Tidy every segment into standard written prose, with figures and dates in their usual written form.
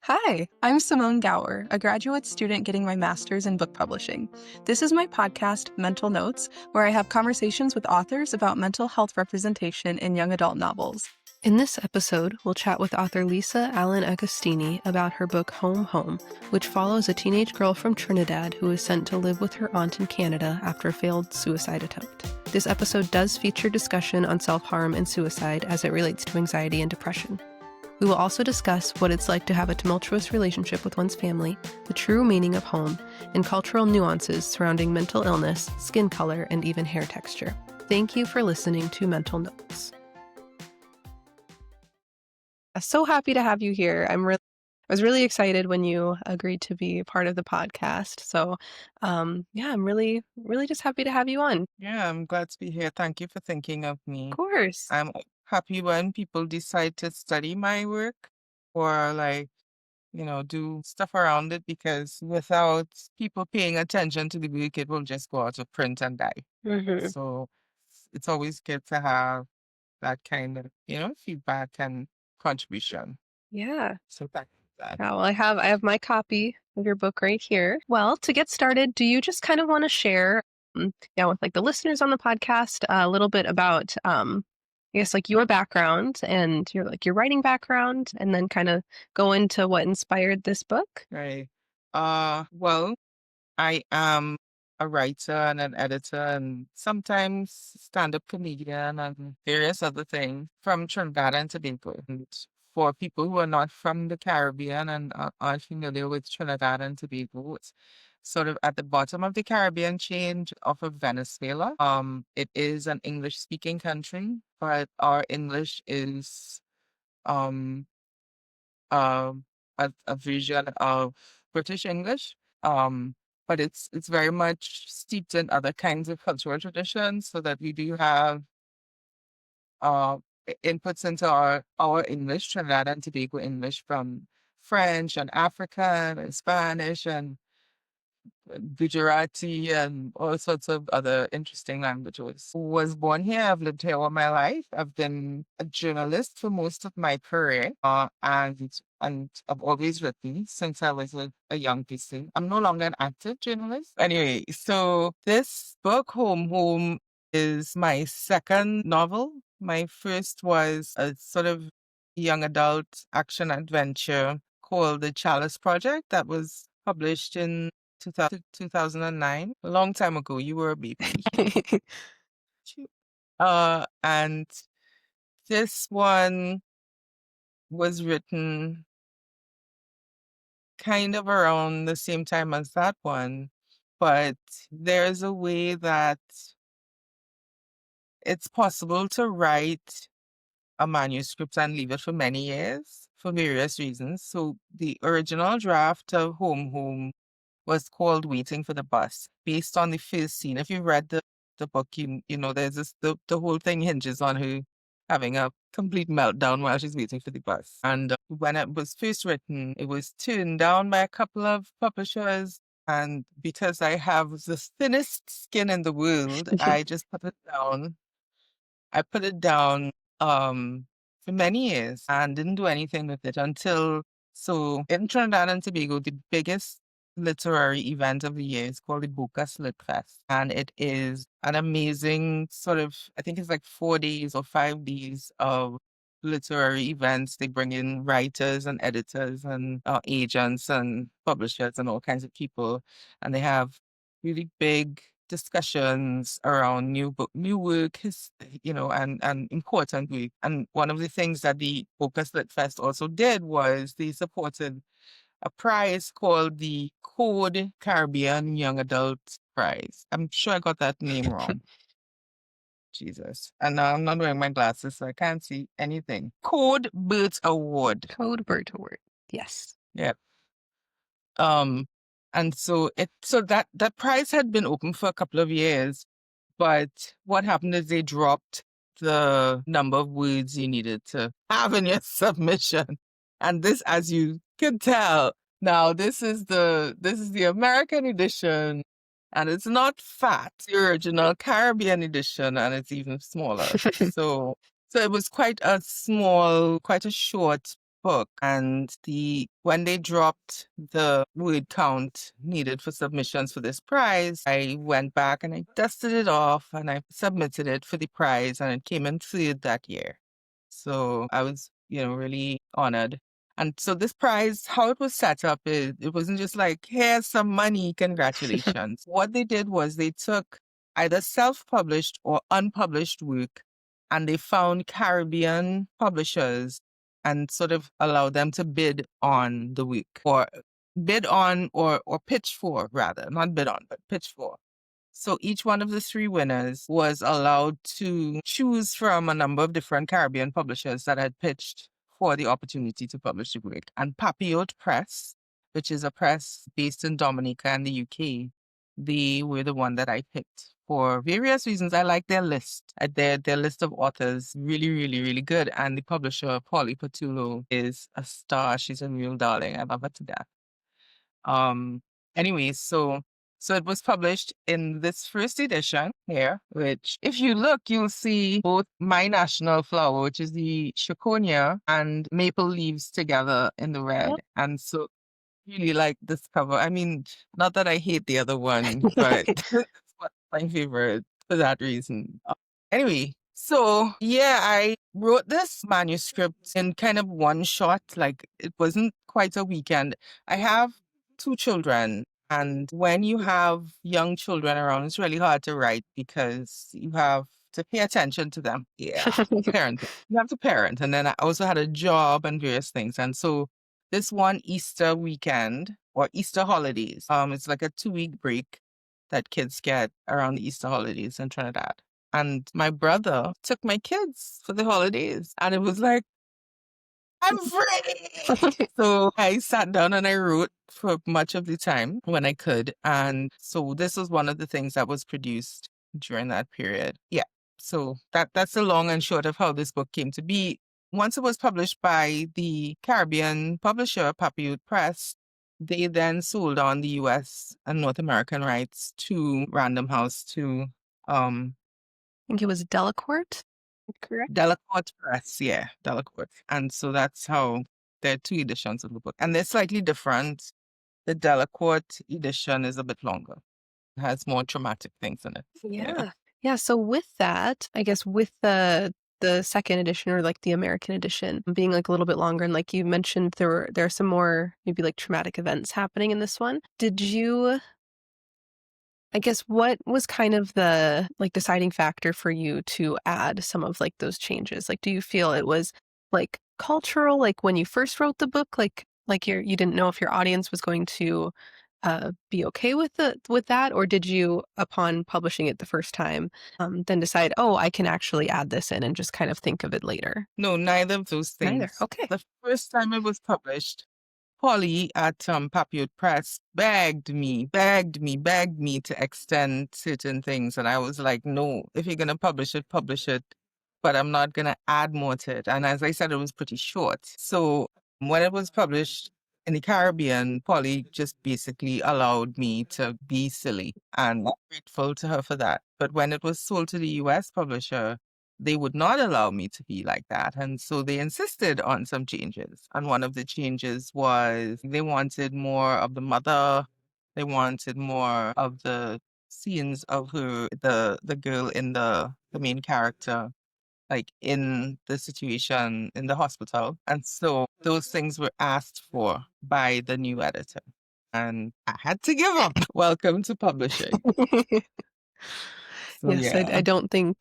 Hi, I'm Simone Gower, a graduate student getting my master's in book publishing. This is my podcast, Mental Notes, where I have conversations with authors about mental health representation in young adult novels. In this episode, we'll chat with author Lisa Allen Agostini about her book Home Home, which follows a teenage girl from Trinidad who is sent to live with her aunt in Canada after a failed suicide attempt. This episode does feature discussion on self-harm and suicide as it relates to anxiety and depression. We will also discuss what it's like to have a tumultuous relationship with one's family, the true meaning of home, and cultural nuances surrounding mental illness, skin color, and even hair texture. Thank you for listening to Mental Notes. So happy to have you here. I was really excited when you agreed to be part of the podcast. So, I'm really just happy to have you on. Yeah, I'm glad to be here. Thank you for thinking of me. Of course. I'm happy when people decide to study my work or do stuff around it because without people paying attention to the work, it will just go out of print and die. Mm-hmm. So it's always good to have that kind of, feedback and contribution. Yeah. So thank you for that. Yeah, well, I have my copy of your book right here. Well, to get started, do you just kind of want to share, with like the listeners on the podcast, a little bit about, I guess like your background and your writing background, and then kind of go into what inspired this book? Right. Well, I am a writer and an editor and sometimes stand-up comedian and various other things from Trinidad and Tobago. And for people who are not from the Caribbean and aren't familiar with Trinidad and Tobago, it's sort of at the bottom of the Caribbean chain off of Venezuela. It is an English-speaking country, but our English is um um a version of British English. Um, but it's very much steeped in other kinds of cultural traditions, so that we do have uh inputs into our English, Trinidad and Tobago English from French and African and Spanish and Gujarati and all sorts of other interesting languages. Was born here. I've lived here all my life. I've been a journalist for most of my career, and I've always written since I was a young person. I'm no longer an active journalist. Anyway, so this book, Home Home, is my second novel. My first was a sort of young adult action adventure called The Chalice Project that was published in 2009, a long time ago. You were a baby. And this one was written kind of around the same time as that one, but there's a way that it's possible to write a manuscript and leave it for many years for various reasons. So the original draft of Home Home was called Waiting for the Bus, based on the first scene. If you read the book, you know there's the whole thing hinges on her having a complete meltdown while she's waiting for the bus. And when it was first written, it was turned down by a couple of publishers. And because I have the thinnest skin in the world, I just put it down. I put it down for many years and didn't do anything with it until in Trinidad and Tobago, the biggest literary event of the year is called the Bocas Lit Fest. And it is an amazing sort of, I think it's like 4 days or 5 days of literary events. They bring in writers and editors and agents and publishers and all kinds of people. And they have really big discussions around new work, and important work. And one of the things that the Focus Lit Fest also did was they supported a prize called the Code Caribbean Young Adult Prize. I'm sure I got that name wrong. Jesus. And now I'm not wearing my glasses, so I can't see anything. Code Burt Award. Code Bird Award. Yes. Yeah. Um, and so that prize had been open for a couple of years, but what happened is they dropped the number of words you needed to have in your submission. And this, as you can tell, now this is the American edition, and it's not fat. The original Caribbean edition, and it's even smaller. So it was quite a short book, and when they dropped the word count needed for submissions for this prize, I went back and I dusted it off and I submitted it for the prize, and it came in third that year. So I was, really honored. And so this prize, how it was set up is it wasn't just like, here's some money, congratulations. What they did was they took either self-published or unpublished work, and they found Caribbean publishers and sort of allowed them to bid on the work, or bid on or pitch for, rather, not bid on, but pitch for. So each one of the three winners was allowed to choose from a number of different Caribbean publishers that had pitched for the opportunity to publish the work. And Papillot Press, which is a press based in Dominica and the UK, they were the one that I picked for various reasons. I like their list. Their list of authors, really, really, really good. And the publisher, Polly Patullo, is a star. She's a real darling. I love her to death. Um, anyways, so it was published in this first edition here, which if you look, you'll see both my national flower, which is the Chiconia, and maple leaves together in the red. Yep. And so really like this cover. I mean, not that I hate the other one, but it's one of my favorite for that reason. Anyway, so yeah, I wrote this manuscript in kind of one shot. Like it wasn't quite a weekend. I have two children, and when you have young children around, it's really hard to write because you have to pay attention to them. Yeah, parenting. You have to parent, and then I also had a job and various things, and so this one Easter weekend or Easter holidays, it's like a 2-week break that kids get around the Easter holidays in Trinidad. And my brother took my kids for the holidays, and it was like, I'm free. So I sat down and I wrote for much of the time when I could. And so this was one of the things that was produced during that period. Yeah. So that's the long and short of how this book came to be. Once it was published by the Caribbean publisher, Papillot Press, they then sold on the US and North American rights to Random House to I think it was Delacorte, correct? Delacorte Press, yeah, Delacorte. And so that's how there are two editions of the book. And they're slightly different. The Delacorte edition is a bit longer. It has more traumatic things in it. Yeah. Yeah. So with that, I guess with the second edition or like the American edition being like a little bit longer, and like you mentioned, there are some more maybe like traumatic events happening in this one. Did you, I guess, what was kind of the like deciding factor for you to add some of like those changes? Like, do you feel it was like cultural, like when you first wrote the book, like you didn't know if your audience was going to be okay with that, or did you, upon publishing it the first time, then decide, oh, I can actually add this in and just kind of think of it later? No, neither of those Neither. things. Okay. The first time it was published, Polly at Papillot Press begged me to extend certain things. And I was like, no, if you're going to publish it, but I'm not going to add more to it. And as I said, it was pretty short. So when it was published in the Caribbean, Polly just basically allowed me to be silly, and I'm grateful to her for that. But when it was sold to the US publisher, they would not allow me to be like that. And so they insisted on some changes. And one of the changes was they wanted more of the mother. They wanted more of the scenes of her, the girl in the main character, like in the situation in the hospital. And so those things were asked for by the new editor. And I had to give up. Welcome to publishing. So Yes, I yeah. don't think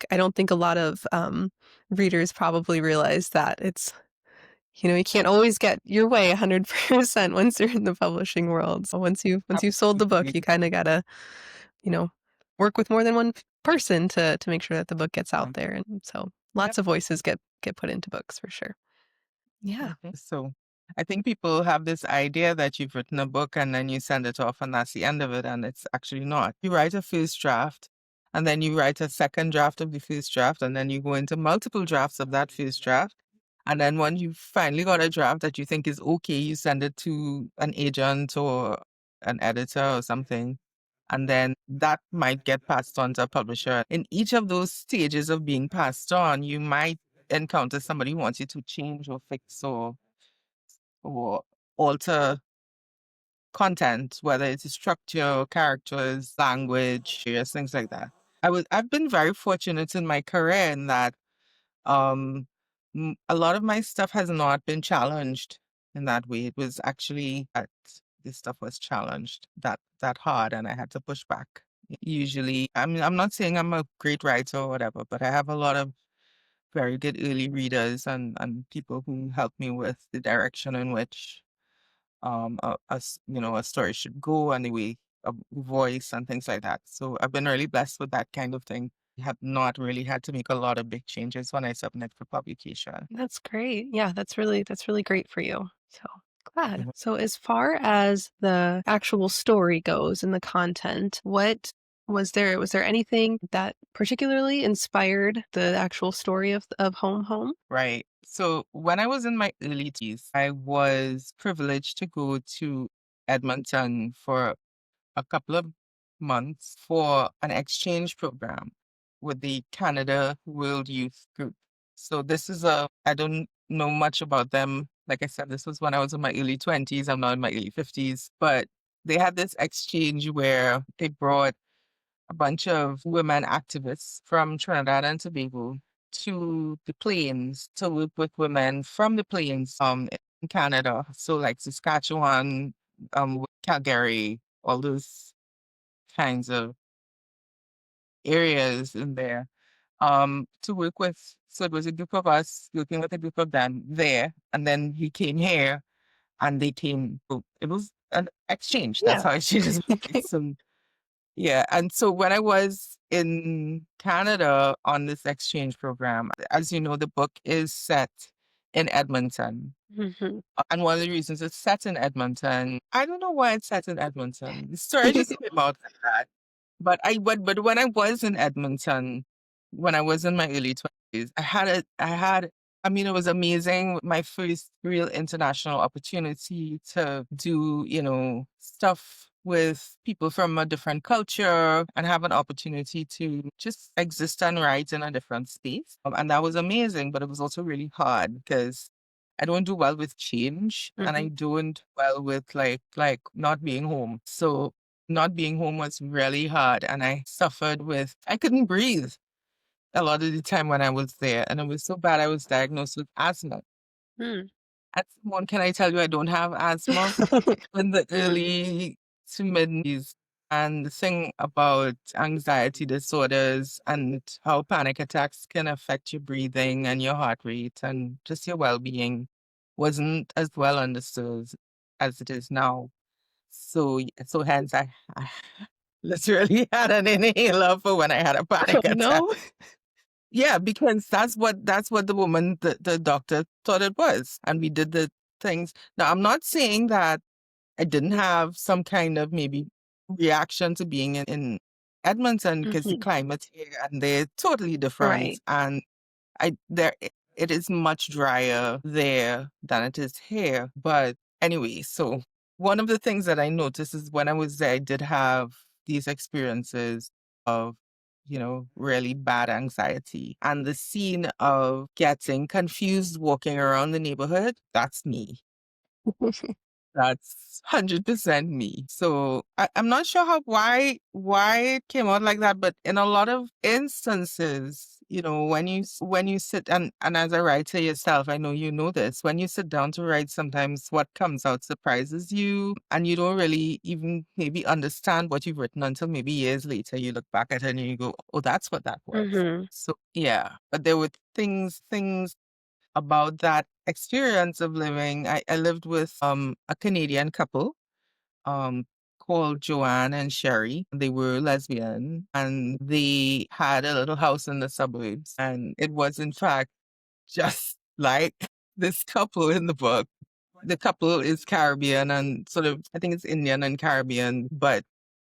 a lot of readers probably realize that it's, you can't always get your way 100% once you're in the publishing world. So once you've sold the book, Absolutely. you kind of gotta, you know, work with more than one person to make sure that the book gets out there. And so lots of voices get put into books for sure. Yeah. So I think people have this idea that you've written a book and then you send it off and that's the end of it. And it's actually not. You write a first draft and then you write a second draft of the first draft and then you go into multiple drafts of that first draft. And then when you finally got a draft that you think is okay, you send it to an agent or an editor or something. And then that might get passed on to a publisher. In each of those stages of being passed on, you might encounter somebody who wants you to change or fix or or alter content, whether it's structure, characters, language, yes, things like that. I've been very fortunate in my career in that um a lot of my stuff has not been challenged in that way. It was actually that this stuff was challenged that hard and I had to push back. Usually, I mean, I'm not saying I'm a great writer or whatever, but I have a lot of very good early readers and people who help me with the direction in which a story should go and the way of voice and things like that. So I've been really blessed with that kind of thing. I have not really had to make a lot of big changes when I submit for publication. That's great. Yeah, that's really great for you. So glad. Mhm. So as far as the actual story goes and the content, what was there anything that particularly inspired the actual story of Home Home? Right. So when I was in my early teens, I was privileged to go to Edmonton for a couple of months for an exchange program with the Canada World Youth Group. So this is I don't know much about them. Like I said, this was when I was in my early 20s. I'm not in my early 50s, but they had this exchange where they brought a bunch of women activists from Trinidad and Tobago to the plains to work with women from the plains in Canada. So like Saskatchewan, Calgary, all those kinds of areas in there. To work with, so it was a group of us working with a group of them there, and then we came here and they came. So it was an exchange. That's Yeah. how exchanges work. So yeah, and so when I was in Canada on this exchange program, as you know, the book is set in Edmonton. Mhm. And one of the reasons it's set in Edmonton, I don't know why it's set in Edmonton. The story just came out like that. But when I was in Edmonton, when I was in my early 20s, I mean, it was amazing. My first real international opportunity to do, stuff with people from a different culture and have an opportunity to just exist and write in a different space. And that was amazing, but it was also really hard because I don't do well with change and I Mhm. don't well with like not being home. So not being home was really hard and I suffered with I couldn't breathe a lot of the time when I was there. And it was so bad I was diagnosed with asthma. Mm. At someone, can I tell you I don't have asthma? In the early to mid-90s. And the thing about anxiety disorders and how panic attacks can affect your breathing and your heart rate and just your well-being wasn't as well understood as it is now. So hence I literally had an inhaler for when I had a Oh, panic attack. no. Yeah, because that's what the doctor thought it was. And we did the things. Now I'm not saying that I didn't have some kind of maybe reaction to being in Edmonton because the Mhm. climate here and they're totally different. Right. And it is much drier there than it is here. But anyway, so one of the things that I noticed is when I was there, I did have these experiences of, really bad anxiety. And the scene of getting confused walking around the neighborhood, that's me. That's 100% me. So I'm not sure why it came out like that, but in a lot of instances, when you sit and as a writer yourself, I know you know this, when you sit down to write, sometimes what comes out surprises you and you don't really even maybe understand what you've written until maybe years later you look back at it and you go, oh, that's what that was. Mhm. So yeah, but there were things about that experience of living. I lived with a Canadian couple um called Joanne and Sherry. They were lesbian and they had a little house in the suburbs. And it was in fact just like this couple in the book. The couple is Caribbean and sort of I think it's Indian and Caribbean, but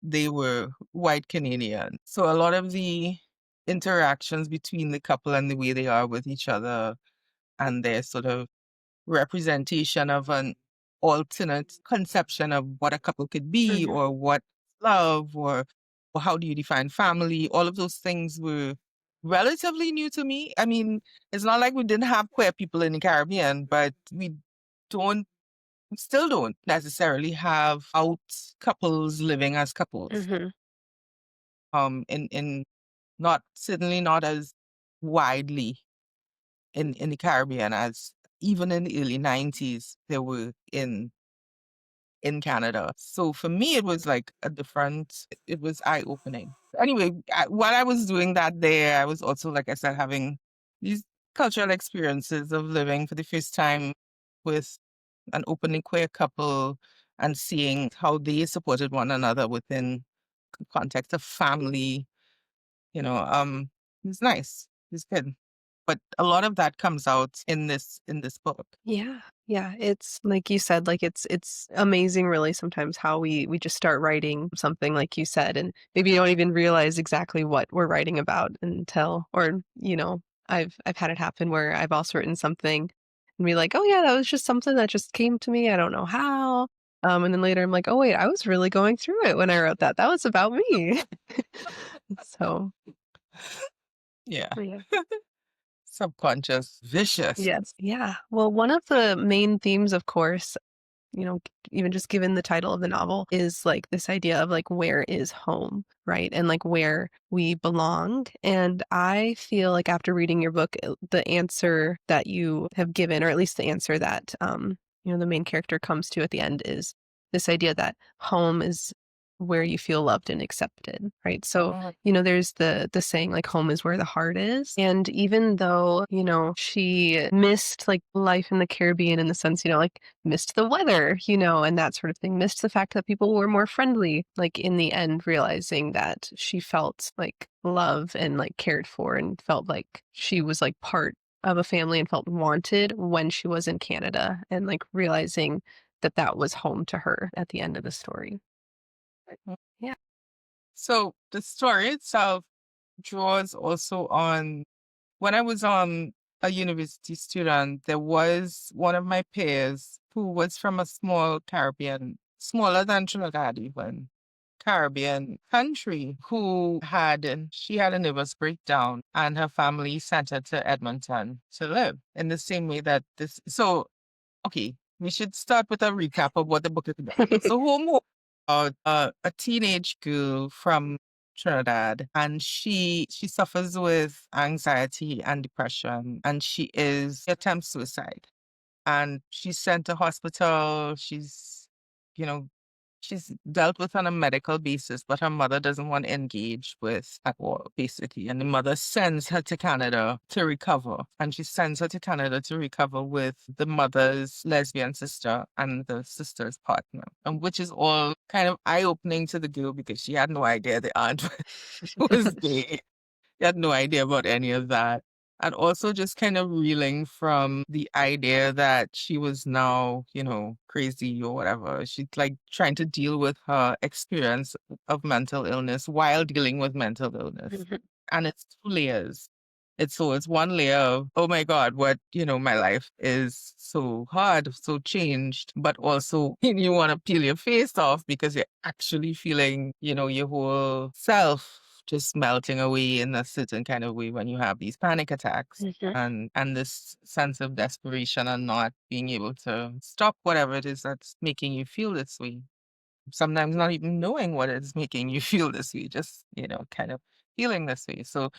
they were white Canadian. So a lot of the interactions between the couple and the way they are with each other and their sort of representation of an alternate conception of what a couple could be Mhm. or what love or how do you define family. All of those things were relatively new to me. I mean, it's not like we didn't have queer people in the Caribbean, but we don't. still don't necessarily have out couples living as couples. Hmm. In not certainly not as widely in the Caribbean as even in the early 90s there were in Canada. So for me, it was like a different, it was eye-opening. Anyway, while I was doing that there, I was also, like I said, having these cultural experiences of living for the first time with an openly queer couple and seeing how they supported one another within the context of family. It's nice. It's good. But a lot of that comes out in this book. Yeah. Yeah, it's like you said, like it's amazing really sometimes how we just start writing something like you said and maybe you don't even realize exactly what we're writing about until or I've had it happen where I've also written something and be like, "Oh yeah, that was just something that just came to me. I don't know how." And then later I'm like, "Oh wait, I was really going through it when I wrote that. That was about me." So, Yeah. yeah. Subconscious, vicious. Yes. Yeah. Well, one of the main themes, of course, even just given the title of the novel, is like this idea of like where is home, right? And like where we belong. And I feel like after reading your book, the answer that you have given, or at least the answer that the main character comes to at the end is this idea that home is where you feel loved and accepted, right? So Mhm. there's the saying like home is where the heart is. And even though, she missed like life in the Caribbean in the sense, like missed the weather, and that sort of thing, missed the fact that people were more friendly, like in the end, realizing that she felt like love and like cared for and felt like she was like part of a family and felt wanted when she was in Canada and like realizing that that was home to her at the end of the story. Yeah. So the story itself draws also on when I was a university student, there was one of my peers who was from a small Caribbean, smaller than Trinidad even, Caribbean country she had a nervous breakdown and her family sent her to Edmonton to live in the same way that so okay, we should start with a recap of what the book is about. So, Homo about a teenage girl from Trinidad, and she suffers with anxiety and depression, and she attempts suicide, and she's sent to hospital. You know, she's dealt with on a medical basis, but her mother doesn't want to engage with at all, basically. And the mother sends her to Canada to recover. And she sends her to Canada to recover with the mother's lesbian sister and the sister's partner. And which is all kind of eye-opening to the girl because she had no idea the aunt was gay. He had no idea about any of that. And also just kind of reeling from the idea that she was now, crazy or whatever. She's like trying to deal with her experience of mental illness while dealing with mental illness. Mhm. And it's two layers. It's one layer of, oh my God, my life is so hard, so changed, but also you want to peel your face off because you're actually feeling, your whole self just melting away in a certain kind of way when you have these panic attacks Mhm. and this sense of desperation and not being able to stop whatever it is that's making you feel this way, sometimes not even knowing what is making you feel this way, just, kind of feeling this way. So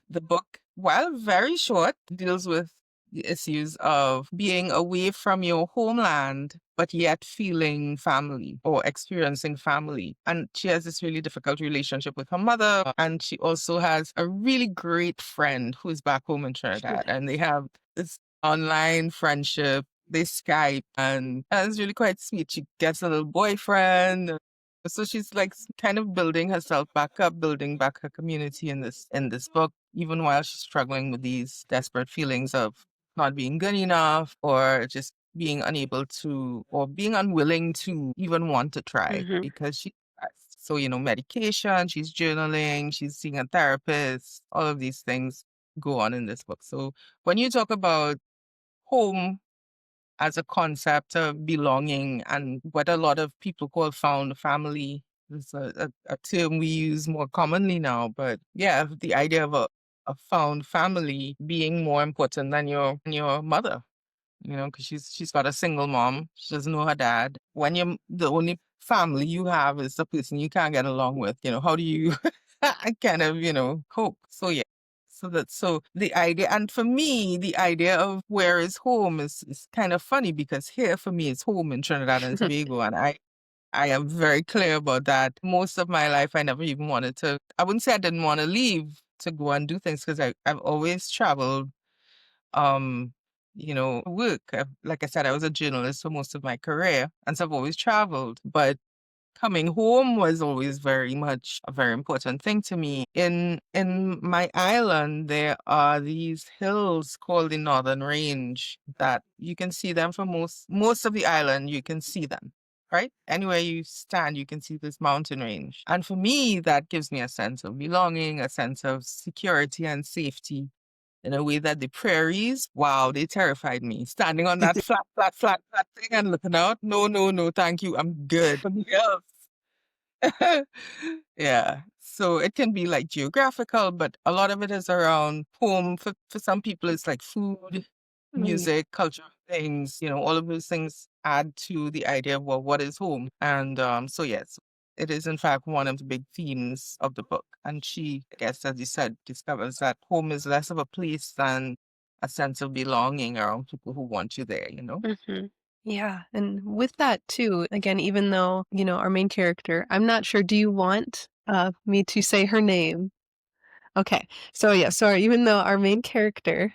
the book, while very short, deals with the issues of being away from your homeland, but yet feeling family or experiencing family. And she has this really difficult relationship with her mother. And she also has a really great friend who's back home in Trinidad. And they have this online friendship, they Skype, and it's really quite sweet. She gets a little boyfriend. So she's like kind of building herself back up, building back her community in this book, even while she's struggling with these desperate feelings of not being good enough or just being unable to or being unwilling to even want to try Mhm. because she so medication, she's journaling, she's seeing a therapist, all of these things go on in this book. So when you talk about home as a concept of belonging and what a lot of people call found family. It's a term we use more commonly now, but yeah, the idea of a found family being more important than your mother. because she's got a single mom. She doesn't know her dad. When the only family you have is the person you can't get along with, how do you kind of, cope? So yeah. So the idea, and for me, the idea of where is home is kind of funny because here for me it's home in Trinidad and Tobago, and I am very clear about that. Most of my life, I never even wanted to. I wouldn't say I didn't want to leave to go and do things because I've always traveled um, work. Like I said, I was a journalist for most of my career, and so I've always traveled. But coming home was always very much a very important thing to me. In my island, there are these hills called the Northern Range that you can see them from most of the island. You can see them. Right? Anywhere you stand, you can see this mountain range. And for me, that gives me a sense of belonging, a sense of security and safety in a way that the prairies, wow, they terrified me. Standing on that flat thing and looking out. No, no, no, thank you. I'm good. Something else. Yeah. So it can be like geographical, but a lot of it is around home. For some people, it's like food, Mm. music, cultural things, all of those things add to the idea of well, what is home. And so yes, it is in fact one of the big themes of the book. And she, I guess, as you said, discovers that home is less of a place than a sense of belonging around people who want you there. Hmm. Yeah. And with that too, again, even though, our main character, I'm not sure, do you want me to say her name? Okay. So yeah, sorry, even though our main character,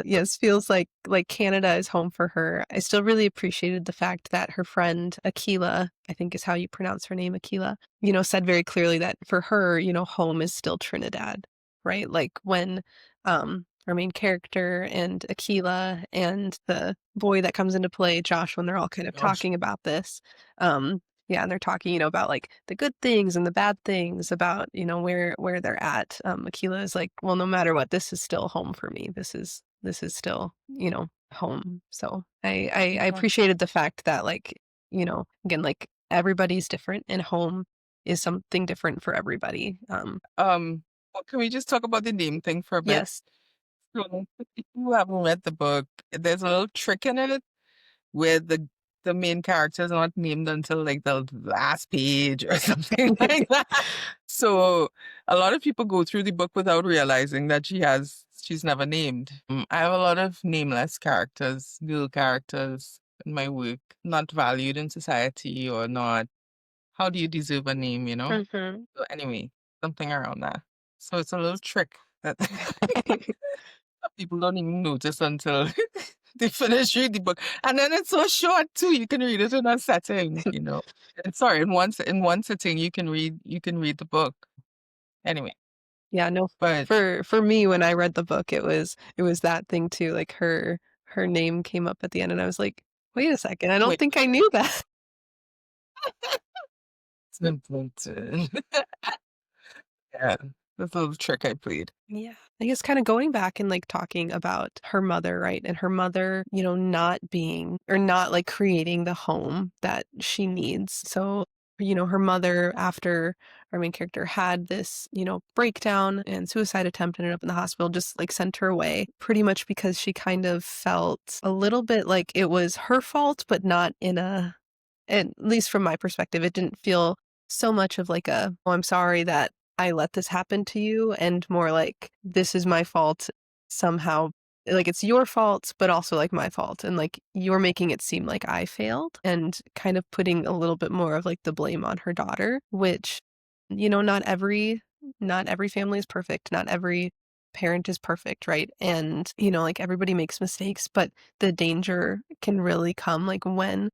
yes, feels like Canada is home for her, I still really appreciated the fact that her friend Akila, I think is how you pronounce her name, Akila, said very clearly that for her, home is still Trinidad, right? Like when our main character and Akila and the boy that comes into play, Josh, when they're all kind of Gosh. talking about this, yeah, and they're talking, about like the good things and the bad things about, where they're at. Akila is like, well, no matter what, this is still home for me. This is still, home. So I Yeah. appreciated the fact that like, again, like everybody's different and home is something different for everybody. Well, can we just talk about the name thing for a bit? Yes. So, if you haven't read the book, there's a little trick in it where the main character is not named until like the last page or something like that. So a lot of people go through the book without realizing that she's never named. I have a lot of nameless characters, little characters in my work, not valued in society or not. How do you deserve a name? Hmm. So anyway, something around that. So it's a little trick that people don't even notice until they finish reading the book. And then it's so short too. You can read it in a setting. And sorry, in one sitting you can read the book. Anyway, Yeah, no, but for me, when I read the book, it was that thing too. Like her name came up at the end, and I was like, wait a second, I don't wait, think I knew that. it's important. Yeah, that's a little trick I played. Yeah. I guess kind of going back and like talking about her mother, right? And her mother, not being or not like creating the home that she needs. So, her mother, after our main character had this, breakdown and suicide attempt, ended up in the hospital, just like sent her away pretty much because she kind of felt a little bit like it was her fault, but not in at least from my perspective, it didn't feel so much of like oh, I'm sorry that I let this happen to you, and more like, this is my fault somehow. Like, it's your fault, but also like my fault. And like, you're making it seem like I failed and kind of putting a little bit more of like the blame on her daughter, which, not every family is perfect. Not every parent is perfect, right? And, like everybody makes mistakes, but the danger can really come like when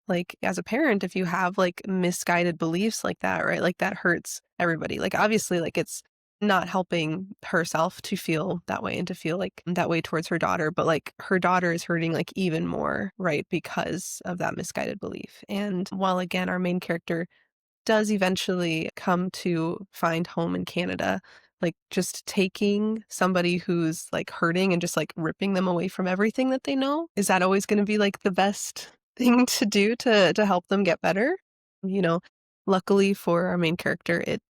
like, as a parent, if you have, like, misguided beliefs like that, right, like, that hurts everybody. Like, obviously, like, it's not helping herself to feel that way and to feel, like, that way towards her daughter, but, like, her daughter is hurting, like, even more, right, because of that misguided belief. And while, again, our main character does eventually come to find home in Canada, like, just taking somebody who's, like, hurting and just, like, ripping them away from everything that they know, is that always gonna be, like, the best thing to do to help them get better? You know, luckily for our main character, it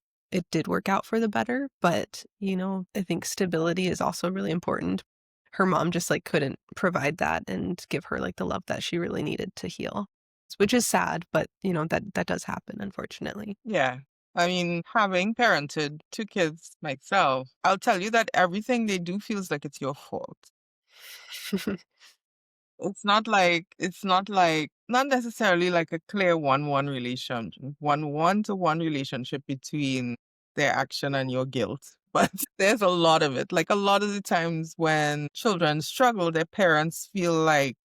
did work out for the better, but, I think stability is also really important her mom just, like, couldn't provide that and give her, like, the love that she really needed to heal, which is sad, but, that does happen, unfortunately. Yeah. I mean, having parented two kids myself, I'll tell you that everything they do feels like it's your fault. It's not like not necessarily like a clear one-one relationship, one-to-one relationship between their action and your guilt. But there's a lot of it. Like a lot of the times when children struggle, their parents feel like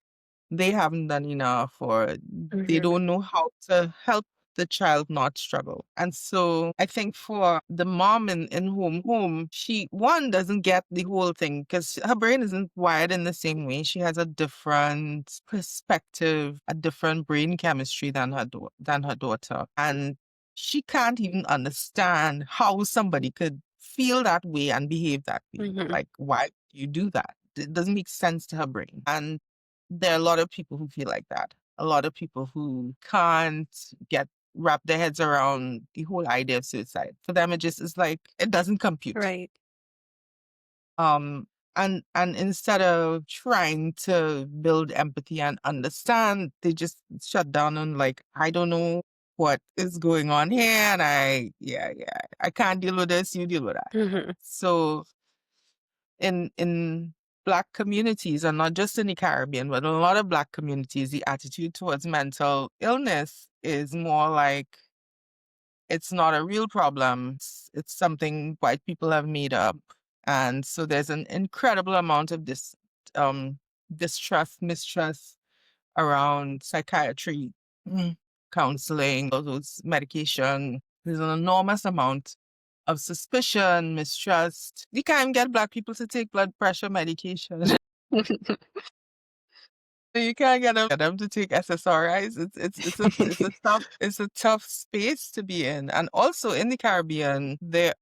they haven't done enough or they Mhm. don't know how to help the child not struggle. And so I think for the mom in home, she one doesn't get the whole thing because her brain isn't wired in the same way. She has a different perspective, a different brain chemistry than than her daughter. And she can't even understand how somebody could feel that way and behave that way. Mhm. Like, why do you do that? It doesn't make sense to her brain. And there are a lot of people who feel like that. A lot of people who can't get wrap their heads around the whole idea of suicide. For them, it just is like it doesn't compute. Right. Um, and instead of trying to build empathy and understand, they just shut down on like, I don't know what is going on here, and yeah, I can't deal with this. You deal with that. Mhm. So in Black communities, and not just in the Caribbean, but in a lot of Black communities, the attitude towards mental illness is more like it's not a real problem. It's something white people have made up. And so there's an incredible amount of um, distrust, mistrust around psychiatry, counseling, all those medication. There's an enormous amount of suspicion, mistrust. You can't get Black people to take blood pressure medication. You can't get them to take SSRIs. It's a tough space to be in. And also in the Caribbean, there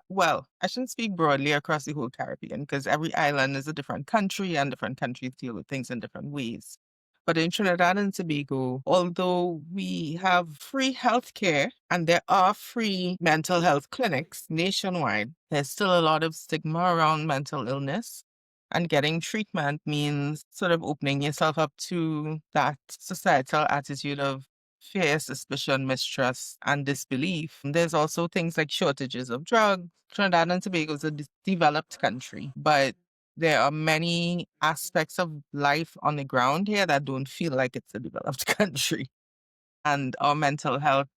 well, I shouldn't speak broadly across the whole Caribbean because every island is a different country and different countries deal with things in different ways. But in Trinidad and Tobago, although we have free healthcare and there are free mental health clinics nationwide, there's still a lot of stigma around mental illness. And getting treatment means sort of opening yourself up to that societal attitude of fear, suspicion, mistrust, and disbelief. There's also things like shortages of drugs. Trinidad and Tobago is a developed country, but there are many aspects of life on the ground here that don't feel like it's a developed country. And our mental health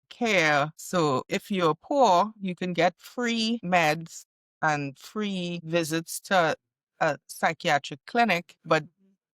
care. So if you're poor, you can get free meds and free visits to a psychiatric clinic, but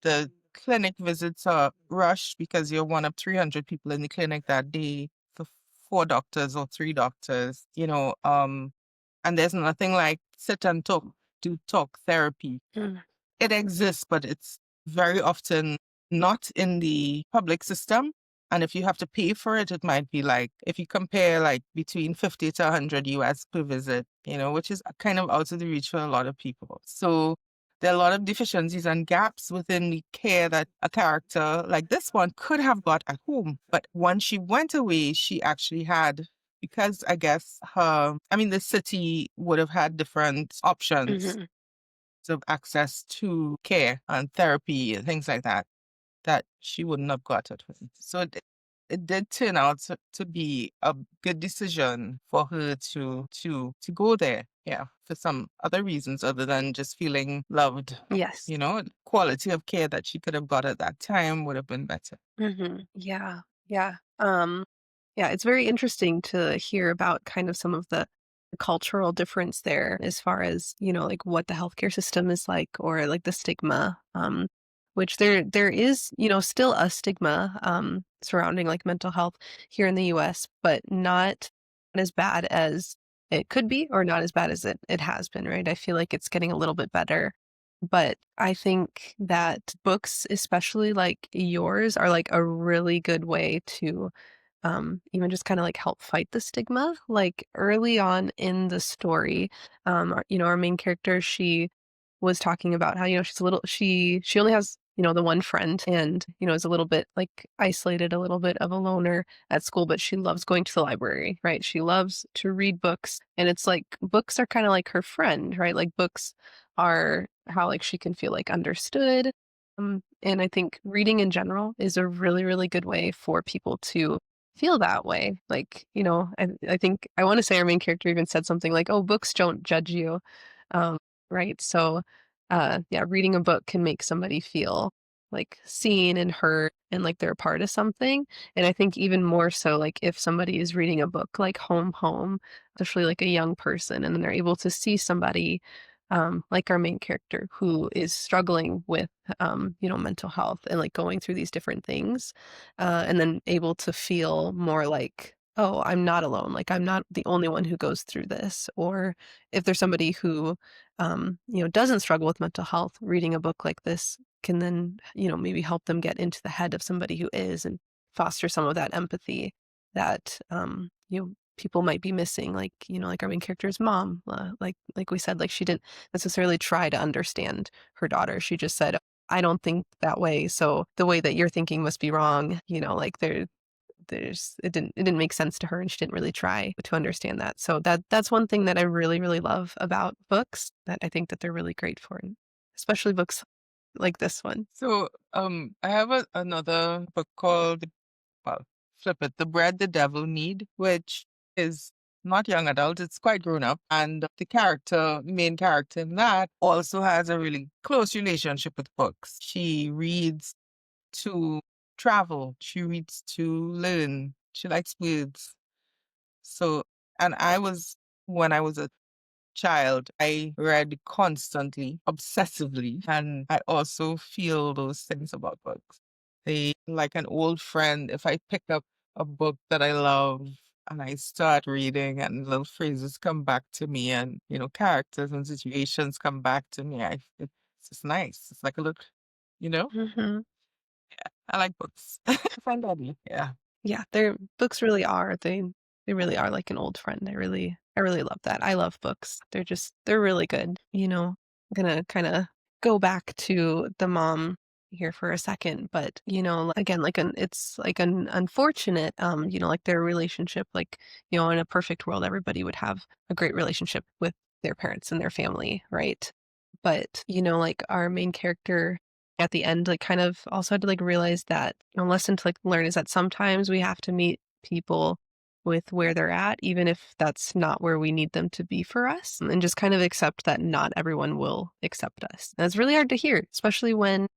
the clinic visits are rushed because you're one of 300 people in the clinic that day for four doctors or three doctors, and there's nothing like sit and talk, do talk therapy. Mm. It exists, but it's very often not in the public system. And if you have to pay for it, it might be like, if you compare like between 50 to 100 US per visit, which is kind of out of the reach for a lot of people. So there are a lot of deficiencies and gaps within the care that a character like this one could have got at home. But when she went away, she actually had, because I guess the city would have had different options Mhm. of access to care and therapy and things like that that she wouldn't have got at home. So it did turn out to be a good decision for her to go there. Yeah, for some other reasons other than just feeling loved. Yes. Quality of care that she could have got at that time would have been better. Mhm. Yeah. Yeah. Yeah, it's very interesting to hear about kind of some of the cultural difference there as far as, like what the healthcare system is like or like the stigma, which there is, still a stigma surrounding like mental health here in the US, but not as bad as it could be or not as bad as it has been, right? I feel like it's getting a little bit better. But I think that books, especially like yours, are like a really good way to even just kind of like help fight the stigma. Like early on in the story, our main character, she was talking about how, she's a little, she only has, the one friend and, is a little bit like isolated, a little bit of a loner at school, but she loves going to the library, right? She loves to read books. And it's like books are kind of like her friend, right? Like books are how like she can feel like understood. And I think reading in general is a really, really good way for people to feel that way. Like, I think I want to say our main character even said something like, "Oh, books don't judge you." Um, right. So, yeah, reading a book can make somebody feel like seen and heard and like they're a part of something. And I think even more so, like if somebody is reading a book like Home, especially like a young person, and then they're able to see somebody like our main character who is struggling with mental health and like going through these different things, and then able to feel more like, oh, I'm not alone, like I'm not the only one who goes through this. Or if there's somebody who doesn't struggle with mental health, reading a book like this can then maybe help them get into the head of somebody who is, and foster some of that empathy that people might be missing, like like our main character's mom, like we said, like she didn't necessarily try to understand her daughter. She just said, I don't think that way, so the way that you're thinking must be wrong. Like it didn't make sense to her, and she didn't really try to understand that. So that's one thing that I really, really love about books, that I think that they're really great for, and especially books like this one. So, I have another book called, well, flip it, The Bread the Devil Need, which is not young adult, it's quite grown up. And the main character in that also has a really close relationship with books. She reads to travel, she reads to learn, she likes words. So, and when I was a child, I read constantly, obsessively, and I also feel those things about books. They like an old friend. If I pick up a book that I love and I start reading and little phrases come back to me and, characters and situations come back to me, it's just nice. It's like a look, you know, Hmm. I like books. Friend daddy. Yeah. Yeah, their books really are. They really are like an old friend. I really love that. I love books. They're really good. I'm gonna kind of go back to the mom here for a second, but again, like it's like an unfortunate, like their relationship, like in a perfect world, everybody would have a great relationship with their parents and their family, right? But like our main character at the end, like, kind of also had to, like, realize that, lesson to, like, learn is that sometimes we have to meet people with where they're at, even if that's not where we need them to be for us, and just kind of accept that not everyone will accept us. And it's really hard to hear, especially when,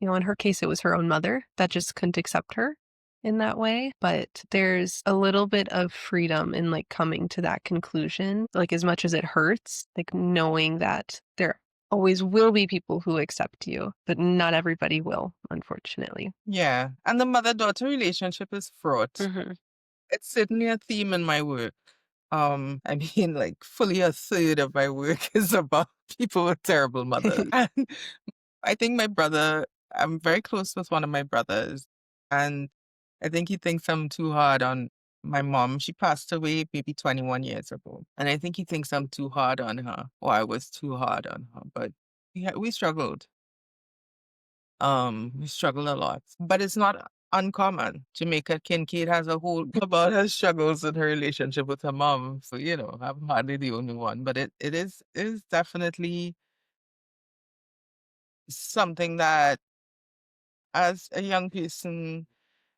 in her case, it was her own mother that just couldn't accept her in that way. But there's a little bit of freedom in, like, coming to that conclusion, like, as much as it hurts, like, knowing that there always will be people who accept you, but not everybody will, unfortunately. Yeah. And the mother-daughter relationship is fraught. Mhm. It's certainly a theme in my work. I mean, like fully a third of my work is about people with terrible mothers. And I think I'm very close with one of my brothers, and I think he thinks I'm too hard on my mom. She passed away maybe 21 years ago. And I think he thinks I'm too hard on her, or I was too hard on her. But yeah, we struggled. We struggle a lot, but it's not uncommon. Jamaica Kincaid has a whole about her struggles in her relationship with her mom. So, I'm hardly the only one, but it is definitely something that as a young person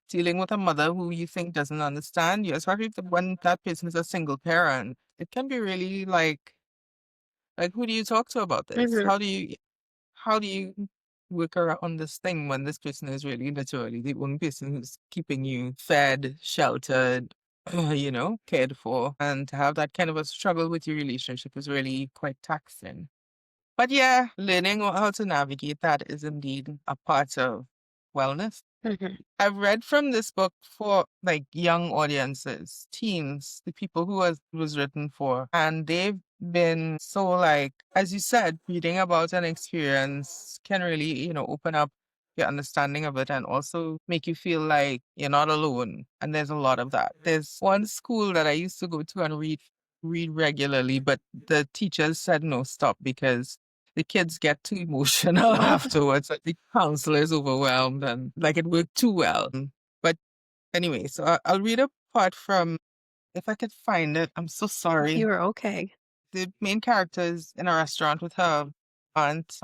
dealing with a mother who you think doesn't understand you, especially when that person is a single parent, it can be really like who do you talk to about this? Mhm. How do you work around this thing when this person is really literally the only person who's keeping you fed, sheltered, cared for, and to have that kind of a struggle with your relationship is really quite taxing. But yeah, learning how to navigate that is indeed a part of wellness. Mhm. I've read from this book for like young audiences, teens, the people who was written for, and they've been so like, as you said, reading about an experience can really, open up your understanding of it and also make you feel like you're not alone. And there's a lot of that. There's one school that I used to go to and read regularly, but the teachers said no, stop because the kids get too emotional afterwards. Like the counselor is overwhelmed and like it worked too well. But anyway, so I'll read a part from, if I could find it. I'm so sorry. You are okay. The main character is in a restaurant with her aunt,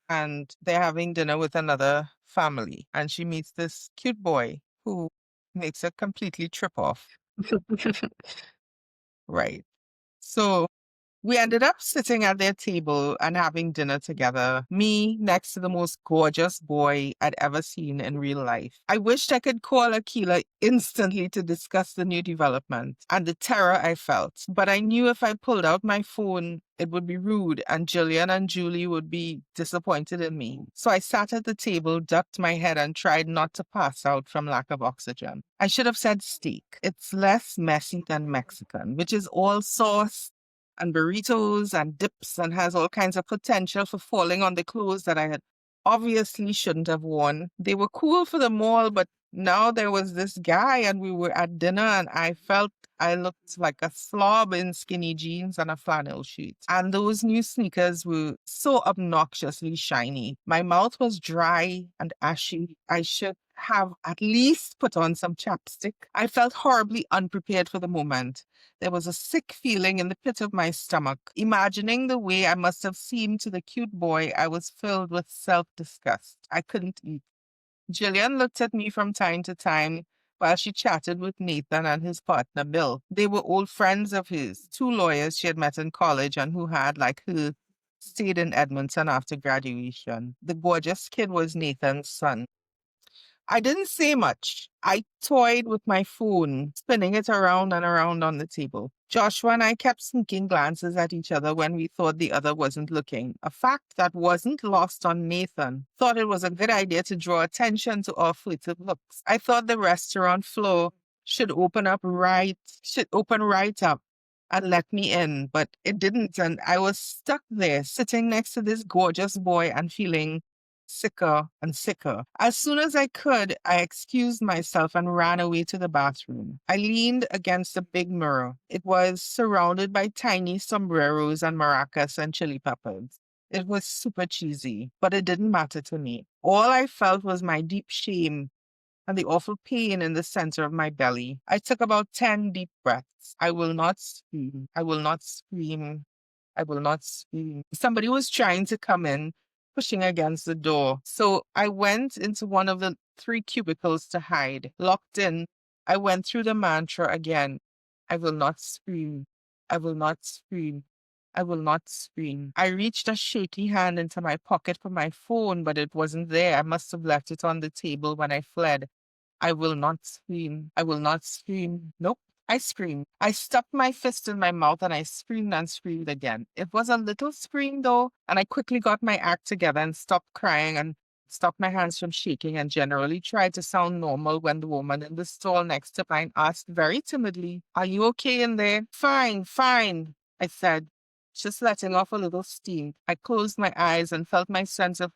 and they're having dinner with another family. And she meets this cute boy who makes her completely trip off. Right. So we ended up sitting at their table and having dinner together, me next to the most gorgeous boy I'd ever seen in real life. I wished I could call Akila instantly to discuss the new development and the terror I felt, but I knew if I pulled out my phone, it would be rude and Jillian and Julie would be disappointed in me. So I sat at the table, ducked my head, and tried not to pass out from lack of oxygen. I should have said steak. It's less messy than Mexican, which is all sauce and burritos and dips and has all kinds of potential for falling on the clothes that I had obviously shouldn't have worn. They were cool for the mall, but now there was this guy and we were at dinner and I felt I looked like a slob in skinny jeans and a flannel sheet. And those new sneakers were so obnoxiously shiny. My mouth was dry and ashy. I should have at least put on some chapstick. I felt horribly unprepared for the moment. There was a sick feeling in the pit of my stomach. Imagining the way I must have seemed to the cute boy, I was filled with self-disgust. I couldn't eat. Jillian looked at me from time to time while she chatted with Nathan and his partner Bill. They were old friends of his, two lawyers she had met in college and who had, like her, stayed in Edmonton after graduation. The gorgeous kid was Nathan's son. I didn't say much. I toyed with my phone, spinning it around and around on the table. Joshua and I kept sneaking glances at each other when we thought the other wasn't looking, a fact that wasn't lost on Nathan. Thought it was a good idea to draw attention to our furtive looks. I thought the restaurant floor should open right up and let me in, but it didn't, and I was stuck there, sitting next to this gorgeous boy and feeling sicker and sicker. As soon as I could, I excused myself and ran away to the bathroom. I leaned against a big mirror. It was surrounded by tiny sombreros and maracas and chili peppers. It was super cheesy, but it didn't matter to me. All I felt was my deep shame and the awful pain in the center of my belly. I took about 10 deep breaths. I will not scream. I will not scream. I will not scream. Somebody was trying to come in, pushing against the door. So I went into one of the 3 cubicles to hide. Locked in, I went through the mantra again. I will not scream. I will not scream. I will not scream. I reached a shaky hand into my pocket for my phone, but it wasn't there. I must have left it on the table when I fled. I will not scream. I will not scream. Nope. I screamed. I stuffed my fist in my mouth and I screamed and screamed again. It was a little scream though, and I quickly got my act together and stopped crying and stopped my hands from shaking and generally tried to sound normal when the woman in the stall next to mine asked very timidly, "Are you okay in there?" "Fine, fine," I said, just letting off a little steam. I closed my eyes and felt my sense of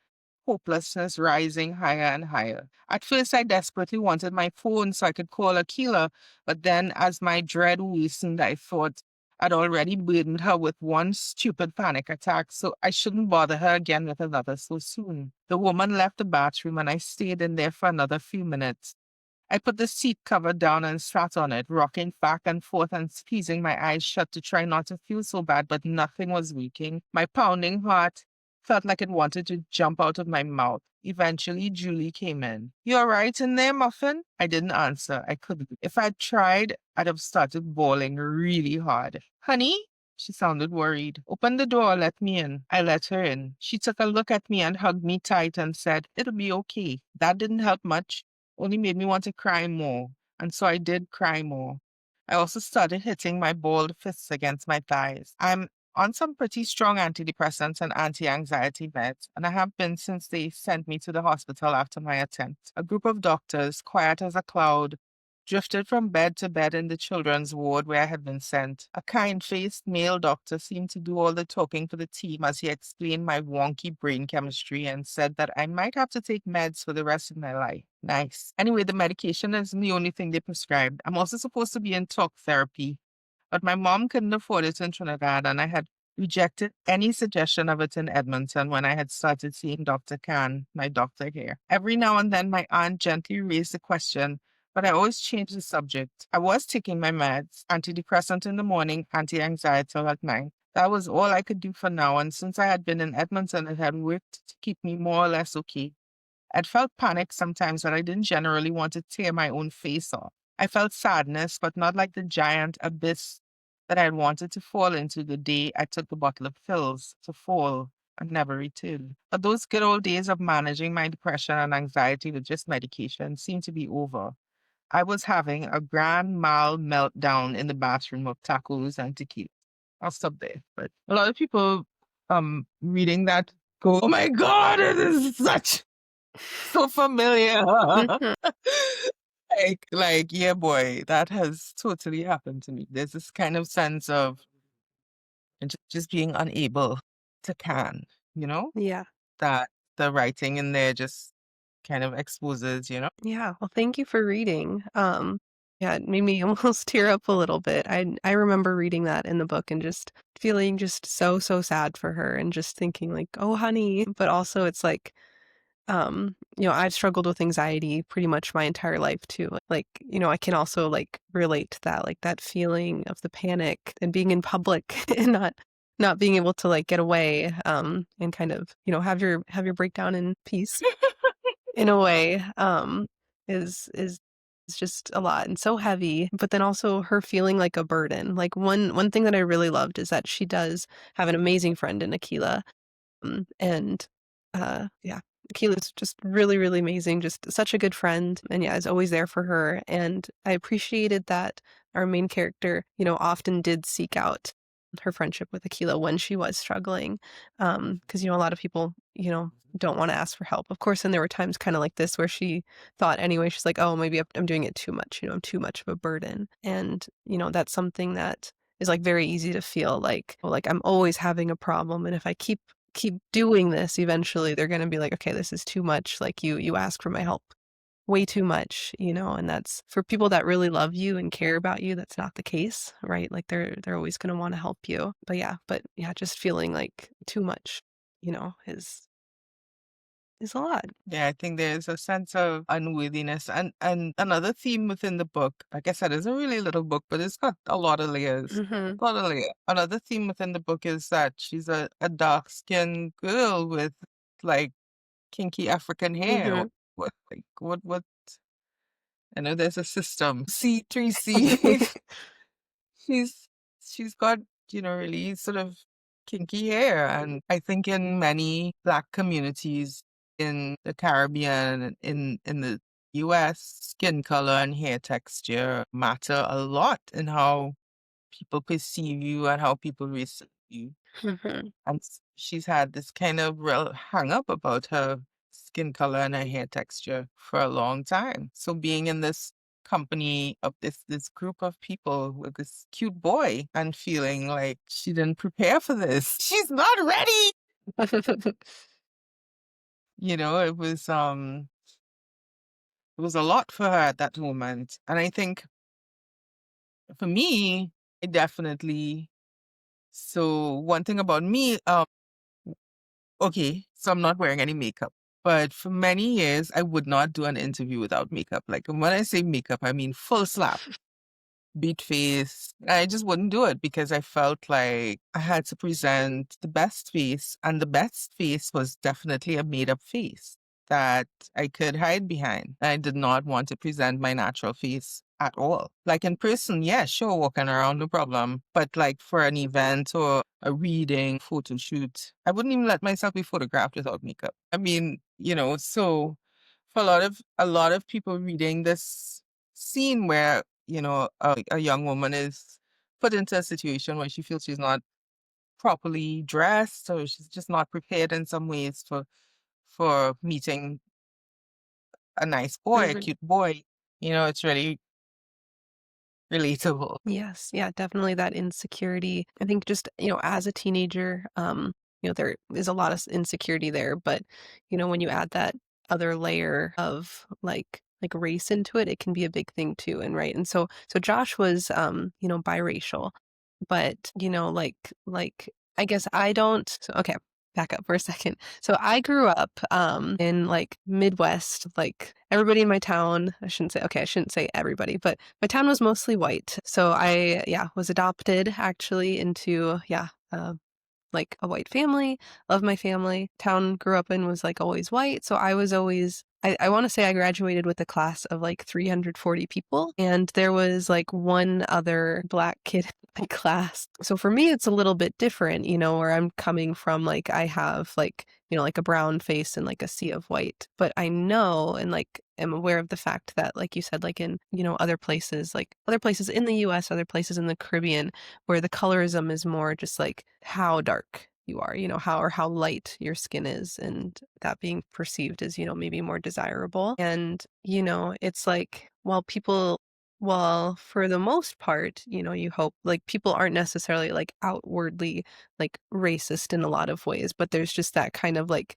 hopelessness rising higher and higher. At first, I desperately wanted my phone so I could call Akila, but then as my dread worsened, I thought I'd already burdened her with one stupid panic attack, so I shouldn't bother her again with another so soon. The woman left the bathroom and I stayed in there for another few minutes. I put the seat cover down and sat on it, rocking back and forth and squeezing my eyes shut to try not to feel so bad, but nothing was working. My pounding heart felt like it wanted to jump out of my mouth. Eventually, Julie came in. "You all right in there, Muffin?" I didn't answer. I couldn't. If I'd tried, I'd have started bawling really hard. "Honey?" She sounded worried. "Open the door, let me in." I let her in. She took a look at me and hugged me tight and said, "It'll be okay." That didn't help much, only made me want to cry more. And so I did cry more. I also started hitting my balled fists against my thighs. I'm on some pretty strong antidepressants and anti-anxiety meds, and I have been since they sent me to the hospital after my attempt. A group of doctors, quiet as a cloud, drifted from bed to bed in the children's ward where I had been sent. A kind-faced male doctor seemed to do all the talking for the team as he explained my wonky brain chemistry and said that I might have to take meds for the rest of my life. Nice. Anyway, the medication isn't the only thing they prescribed. I'm also supposed to be in talk therapy, but my mom couldn't afford it in Trinidad, and I had rejected any suggestion of it in Edmonton when I had started seeing Dr. Khan, my doctor here. Every now and then, my aunt gently raised the question, but I always changed the subject. I was taking my meds, antidepressant in the morning, anti-anxiety at night. That was all I could do for now. And since I had been in Edmonton, it had worked to keep me more or less okay. I'd felt panic sometimes, but I didn't generally want to tear my own face off. I felt sadness, but not like the giant abyss that I had wanted to fall into the day I took the bottle of pills to fall and never return. But those good old days of managing my depression and anxiety with just medication seemed to be over. I was having a grand mal meltdown in the bathroom of tacos and tequila. I'll stop there. But a lot of people reading that go, oh my God, it is such so familiar. Mhm. Yeah, boy, that has totally happened to me. There's this kind of sense of just being unable to can, you know, Yeah. that the writing in there just kind of exposes, you know? Yeah. Well, thank you for reading. Yeah, it made me almost tear up a little bit. I remember reading that in the book and just feeling just so, so sad for her and just thinking like, "Oh, honey." But also it's like, I've struggled with anxiety pretty much my entire life too. Like, I can also like relate to that, like that feeling of the panic and being in public and not being able to like get away, and kind of, have your breakdown in peace in a way, is just a lot and so heavy, but then also her feeling like a burden. Like one thing that I really loved is that she does have an amazing friend in Akila, and, yeah, Akila's just really, really amazing, just such a good friend, and yeah, is always there for her, and I appreciated that our main character, often did seek out her friendship with Akila when she was struggling, because a lot of people, don't wanna ask for help, of course, and there were times kinda like this where she thought anyway, she's like, "Oh, maybe I'm doing it too much, I'm too much of a burden," and, that's something that is, like, very easy to feel like, well, like, I'm always having a problem, and if I keep doing this, eventually they're gonna be like, "Okay, this is too much, like, you ask for my help way too much," and that's for people that really love you and care about you, that's not the case, right? Like, they're always gonna wanna help you. But yeah, just feeling like too much, is a lot. Yeah, I think there's a sense of unworthiness. And another theme within the book, like I said, it's a really little book, but it's got a lot of layers. Mhm, A lot of layers. Another theme within the book is that she's a dark-skinned girl with like kinky African hair. mhm. What I know there's a system. C3C. She's she's got, really sort of kinky hair. And I think in many Black communities in the Caribbean and in the US, skin color and hair texture matter a lot in how people perceive you and how people receive you. Mhm, And she's had this kind of real hang up about her skin color and her hair texture for a long time. So being in this company of this group of people with this cute boy and feeling like she didn't prepare for this. She's not ready. It was a lot for her at that moment. And I think for me, I definitely so one thing about me, okay, so I'm not wearing any makeup. But for many years, I would not do an interview without makeup. Like, and when I say makeup, I mean full slap, beat face. I just wouldn't do it because I felt like I had to present the best face, and the best face was definitely a made up face that I could hide behind. I did not want to present my natural face at all. Like in person, yeah, sure, walking around, no problem. But like for an event or a reading, photo shoot, I wouldn't even let myself be photographed without makeup. I mean, so for a lot of people reading this scene where, a young woman is put into a situation where she feels she's not properly dressed or she's just not prepared in some ways for meeting a nice boy, a mhm. cute boy. It's really relatable. Yes, yeah, definitely that insecurity. I think just, as a teenager, there is a lot of insecurity there, but when you add that other layer of like race into it, it can be a big thing too. And right. And so Josh was biracial, but like I guess I don't so okay, back up for a second. So I grew up in like Midwest, like everybody in my town, I shouldn't say everybody, but my town was mostly white. So I, yeah, was adopted actually into, yeah, like a white family, love my family. Town grew up in was like always white. So I was always, I want to say I graduated with a class of like 340 people. And there was like one other black kid in my class. So for me, it's a little bit different, where I'm coming from, like I have like, like a brown face and like a sea of white. But I know and like am aware of the fact that, like you said, like in, other places, like other places in the US, other places in the Caribbean, where the colorism is more just like how dark you are, how light your skin is, and that being perceived as, maybe more desirable. And, it's like, well, for the most part, you hope like people aren't necessarily like outwardly like racist in a lot of ways, but there's just that kind of like,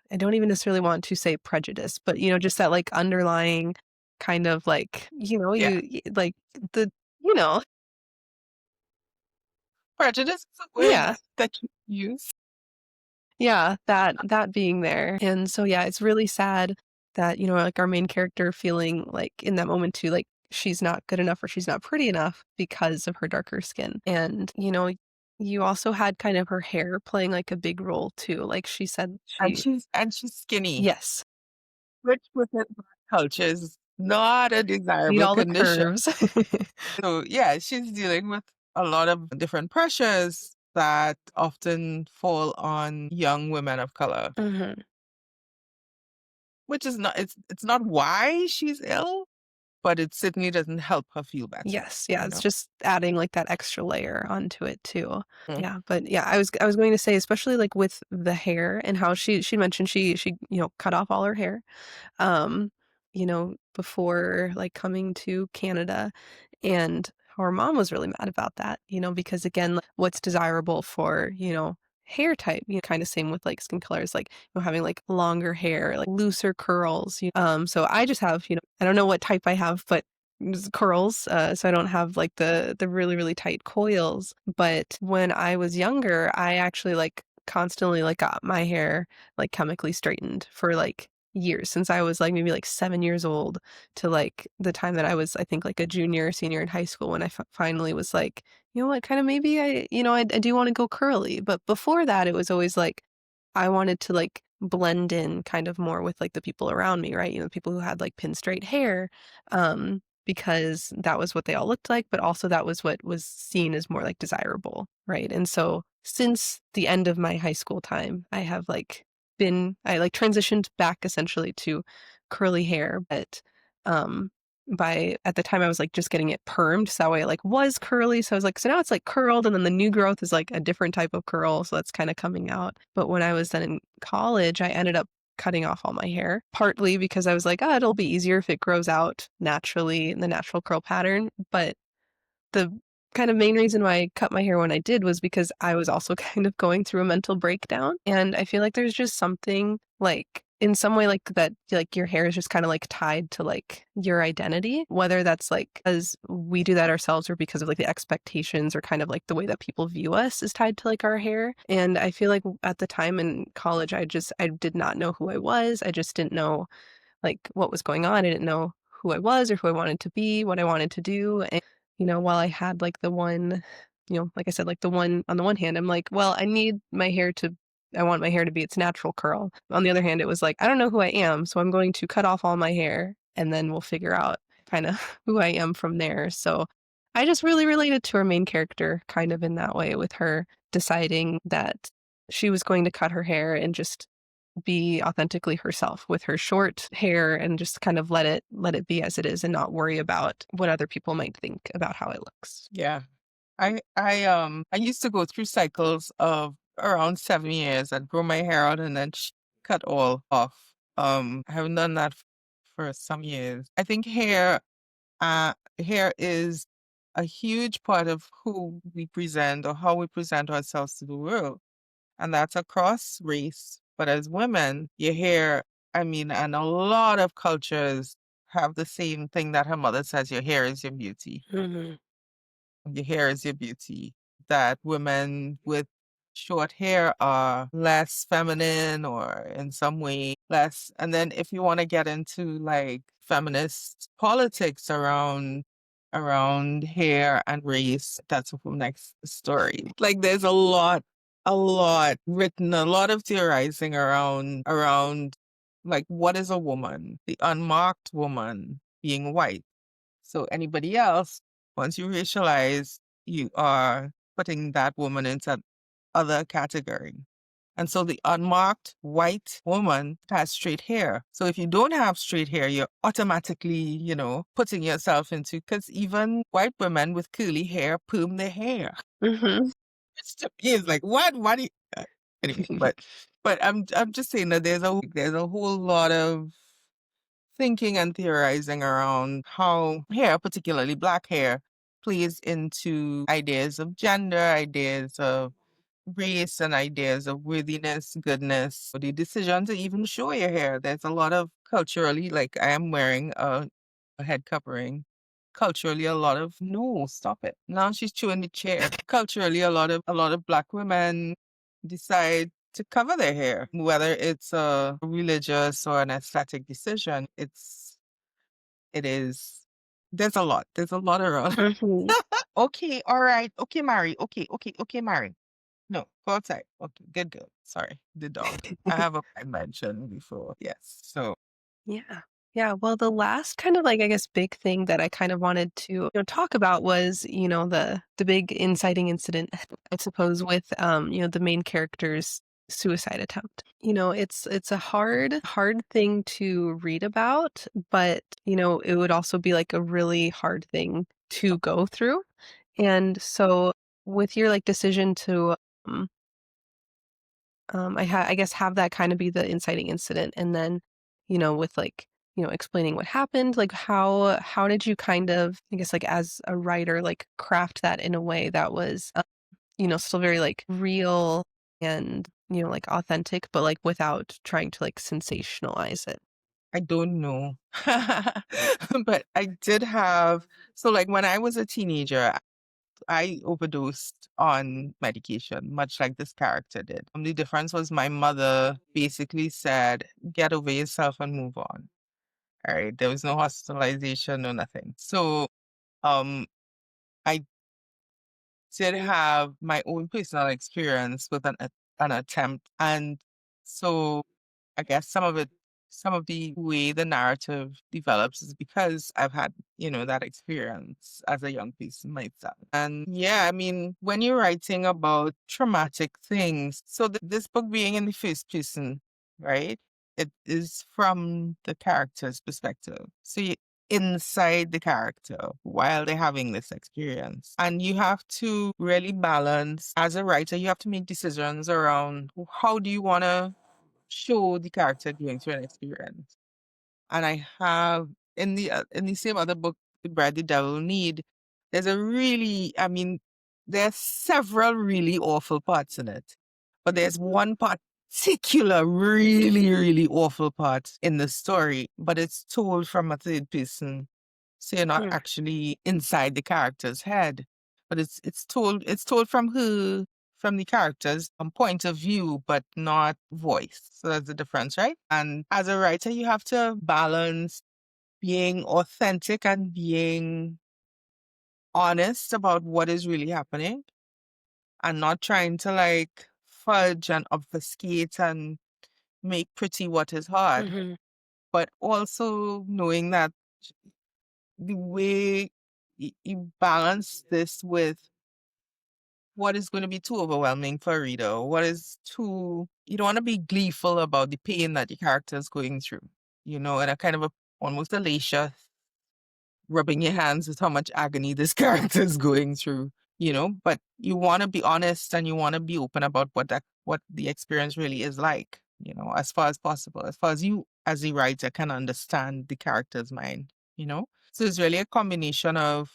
I don't even necessarily want to say prejudice, but just that like underlying kind of like, Yeah. like the, you know, Prejudice is a word yeah. that you use. Yeah, that being there. And so, yeah, it's really sad that, like our main character feeling like in that moment too, like she's not good enough or she's not pretty enough because of her darker skin. And, you also had kind of her hair playing like a big role too. Like she said And she's skinny, yes, which within Black culture is not a need desirable all the condition. curves. So yeah, she's dealing with a lot of different pressures that often fall on young women of color, Mhm. which is not it's not why she's ill, but it certainly doesn't help her feel better, Yes, yeah, you it's know? just adding like that extra layer onto it too. Mm. Yeah, but yeah, I was going to say, especially like with the hair and how she mentioned she cut off all her hair um, before like coming to Canada. And her mom was really mad about that, because again, like, what's desirable for, hair type, kind of same with like skin colors, like, having like longer hair, like looser curls. So I just have, I don't know what type I have, but just curls. So I don't have like the really, really tight coils. But when I was younger, I actually like constantly like got my hair like chemically straightened for like years since I was like maybe like 7 years old to like the time that I was, I think, like a junior or senior in high school when I finally was like, you know what, kind of maybe I do want to go curly. But before that, it was always like I wanted to like blend in kind of more with like the people around me, right? People who had like pin straight hair, because that was what they all looked like, but also that was what was seen as more like desirable, right? And so since the end of my high school time, I like transitioned back essentially to curly hair, but um by at the time I was like just getting it permed, so that way it like was curly. So I was like, so now it's like curled, and then the new growth is like a different type of curl, so that's kind of coming out. But when I was then in college, I ended up cutting off all my hair, partly because I was like, oh, it'll be easier if it grows out naturally in the natural curl pattern. But the kind of main reason why I cut my hair when I did was because I was also kind of going through a mental breakdown. And I feel like there's just something like in some way like that, like your hair is just kind of like tied to like your identity, whether that's like as we do that ourselves or because of like the expectations or kind of like the way that people view us is tied to like our hair. And I feel like at the time in college, I did not know who I was. I just didn't know like what was going on. I didn't know who I was or who I wanted to be, what I wanted to do. And, while I had like the one, like I said, like the one on the one hand, I'm like, well, I want my hair to be its natural curl. On the other hand, it was like, I don't know who I am, so I'm going to cut off all my hair and then we'll figure out kind of who I am from there. So I just really related to our main character kind of in that way with her deciding that she was going to cut her hair and just be authentically herself with her short hair and just kind of let it be as it is and not worry about what other people might think about how it looks. Yeah. I used to go through cycles of around 7 years. I'd grow my hair out and then cut all off. I haven't done that for some years. I think hair is a huge part of who we present or how we present ourselves to the world. And that's across race. But as women, your hair, I mean, and a lot of cultures have the same thing that her mother says, your hair is your beauty. Mhm. Your hair is your beauty. That women with short hair are less feminine or in some way less. And then if you want to get into like feminist politics around around hair and race. That's for next story. Like there's a lot written, a lot of theorizing around like what is a woman? The unmarked woman being white. So anybody else, once you racialize, you are putting that woman into other category. And so the unmarked white woman has straight hair. So if you don't have straight hair, you're automatically, putting yourself into, because even white women with curly hair perm their hair. Mhm. It's to me, it's like, what? What do you, anyway, but I'm just saying that there's a whole lot of thinking and theorizing around how hair, particularly black hair, plays into ideas of gender, ideas of race, and ideas of worthiness, goodness, or the decision to even show your hair. There's a lot of culturally, like I am wearing a head covering. Culturally, a lot of no, stop it. Now she's chewing the chair. Culturally, a lot of black women decide to cover their hair, whether it's a religious or an aesthetic decision. It is. There's a lot. There's a lot around. Mhm. Okay, all right. Okay, Mary. Okay, Mary. No, go outside. Okay, good girl. Sorry, the dog. I have a I mentioned before. Yes. So Yeah. Yeah. Well, the last kind of like, I guess, big thing that I kind of wanted to, talk about was, the big inciting incident, I suppose, with, the main character's suicide attempt. It's a hard thing to read about, but, it would also be like a really hard thing to go through. And so with your like decision to, um, I guess have that kind of be the inciting incident, and then, with like, explaining what happened, like how did you kind of, I guess, like as a writer, like craft that in a way that was, still very like real and, like authentic, but like without trying to like sensationalize it. I don't know, but I did have. So like when I was a teenager, I overdosed on medication, much like this character did. The difference was my mother basically said, "Get over yourself and move on." All right, there was no hospitalization, no nothing. So um. I did have my own personal experience with an attempt. And so I guess some of the way the narrative develops is because I've had, that experience as a young person myself. And yeah, I mean, when you're writing about traumatic things, so this book being in the first person, right? It is from the character's perspective. So inside the character while they're having this experience. And you have to really balance, as a writer, you have to make decisions around how do you want to show the character going through an experience. And I have in the same other book, The Bread the Devil Need, there's a really, I mean, there's several really awful parts in it. But there's one particular really, really awful part in the story, but it's told from a third person. So you're not Hmm. actually inside the character's head. But it's told from the character's point of view, but not voice. So that's the difference, right? And as a writer, you have to balance being authentic and being honest about what is really happening and not trying to like fudge and obfuscate and make pretty what is hard, Hmm. but also knowing that the way you balance this with what is going to be too overwhelming for a reader, what is too, you don't want to be gleeful about the pain that the character is going through, and a kind of almost elation rubbing your hands with how much agony this character is going through, but you want to be honest and you want to be open about what the experience really is like, as far as possible, as far as you as a writer can understand the character's mind, So it's really a combination of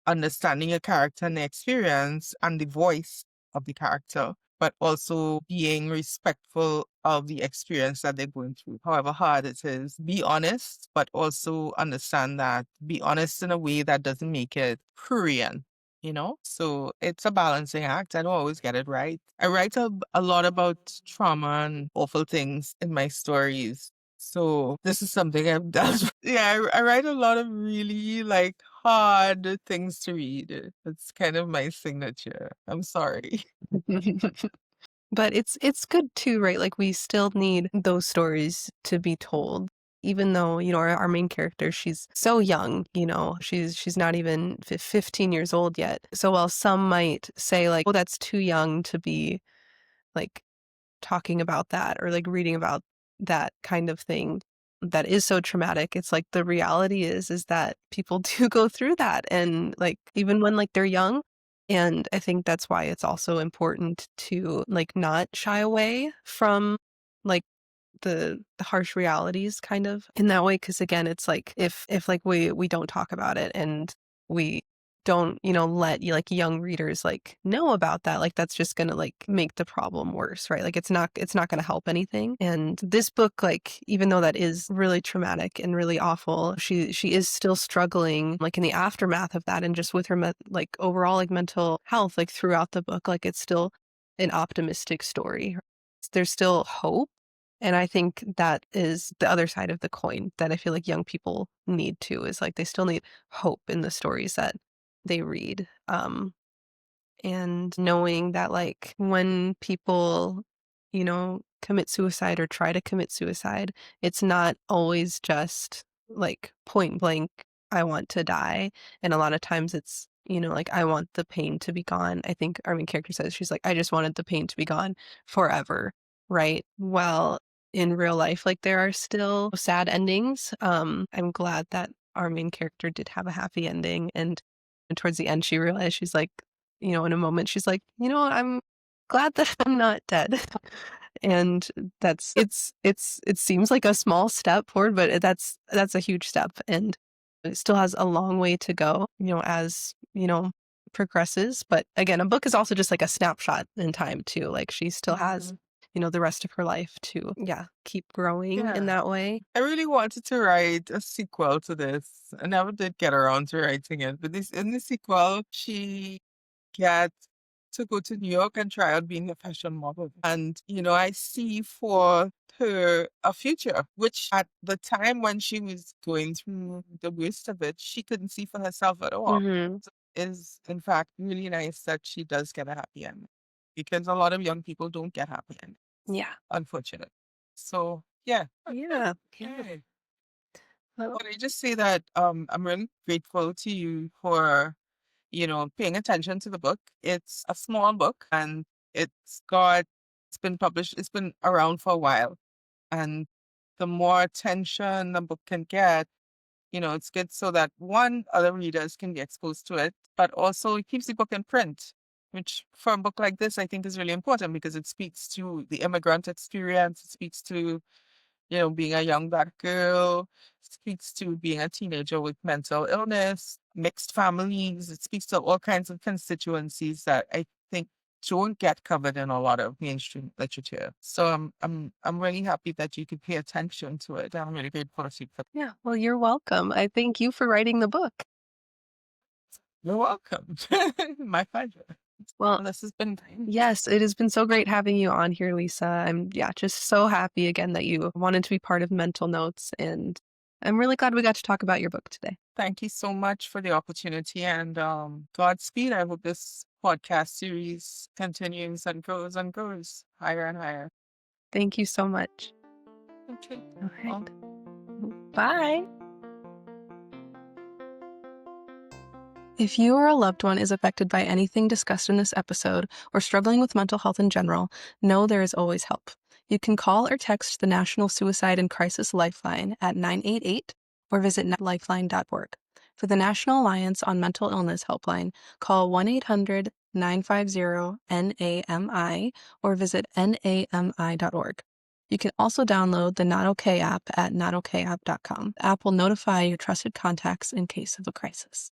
understanding a character and the experience and the voice of the character, but also being respectful of the experience that they're going through, however hard it is. Be honest, but also understand that be honest in a way that doesn't make it prurient, So it's a balancing act. I don't always get it right. I write a lot about trauma and awful things in my stories. So this is something I've done. Yeah, I write a lot of really like hard things to read. It's kind of my signature. I'm sorry. But it's good too, right? Like we still need those stories to be told. Even though, our main character, she's so young, she's not even 15 years old yet. So while some might say like, oh, that's too young to be like talking about that or like reading about that kind of thing that is so traumatic, it's like the reality is that people do go through that, and like even when like they're young. And I think that's why it's also important to like not shy away from like the harsh realities kind of in that way, because again it's like if like we don't talk about it and we don't let you like young readers like know about that, like that's just gonna like make the problem worse, right? Like it's not gonna help anything. And this book, like even though that is really traumatic and really awful, she is still struggling like in the aftermath of that, and just with her like overall like mental health like throughout the book, like it's still an optimistic story. There's still hope. And I think that is the other side of the coin that I feel like young people need too, is like they still need hope in the stories that they read. And knowing that like when people, commit suicide or try to commit suicide, it's not always just like point blank, I want to die. And a lot of times it's, like I want the pain to be gone. I think our main character says she's like, I just wanted the pain to be gone forever. Right. Well, in real life, like there are still sad endings. I'm glad that our main character did have a happy ending. And towards the end, she realized she's like, in a moment, she's like, I'm glad that I'm not dead. And it seems like a small step forward, but that's a huge step. And it still has a long way to go, as, progresses. But again, a book is also just like a snapshot in time too. Like she still has, Mhm. the rest of her life to, yeah, keep growing in Yeah. that way. I really wanted to write a sequel to this. I never did get around to writing it, but this in the sequel, she gets to go to New York and try out being a fashion model. And, I see for her a future, which at the time when she was going through the worst of it, she couldn't see for herself at all. Hmm. So it is, in fact, really nice that she does get a happy end because a lot of young people don't get happy endings, Yeah. unfortunately. So, yeah. Yeah. Yeah. Okay. Well, But I just say that I'm really grateful to you for paying attention to the book. It's a small book and it's been published, it's been around for a while. And the more attention the book can get, it's good so that one, other readers can be exposed to it, but also it keeps the book in print, which for a book like this, I think is really important because it speaks to the immigrant experience. It speaks to being a young Black girl, speaks to being a teenager with mental illness, mixed families. It speaks to all kinds of constituencies that I think don't get covered in a lot of mainstream literature. So I'm really happy that you could pay attention to it. I'm really grateful to you for that. yeah. Well, you're welcome. I thank you for writing the book. You're welcome. My pleasure. Well, Well, this has been yes, it has been so great having you on here, Lisa. I'm, yeah, just so happy again that you wanted to be part of Mental Notes, and I'm really glad we got to talk about your book today. Thank you so much for the opportunity and Godspeed. I hope this podcast series continues and goes higher and higher. Thank you so much. Okay. All right. Well, Bye. If you or a loved one is affected by anything discussed in this episode or struggling with mental health in general, know there is always help. You can call or text the National Suicide and Crisis Lifeline at 988 or visit lifeline.org. For the National Alliance on Mental Illness Helpline, call 1-800-950-NAMI or visit nami.org. You can also download the Not Okay app at notokayapp.com. The app will notify your trusted contacts in case of a crisis.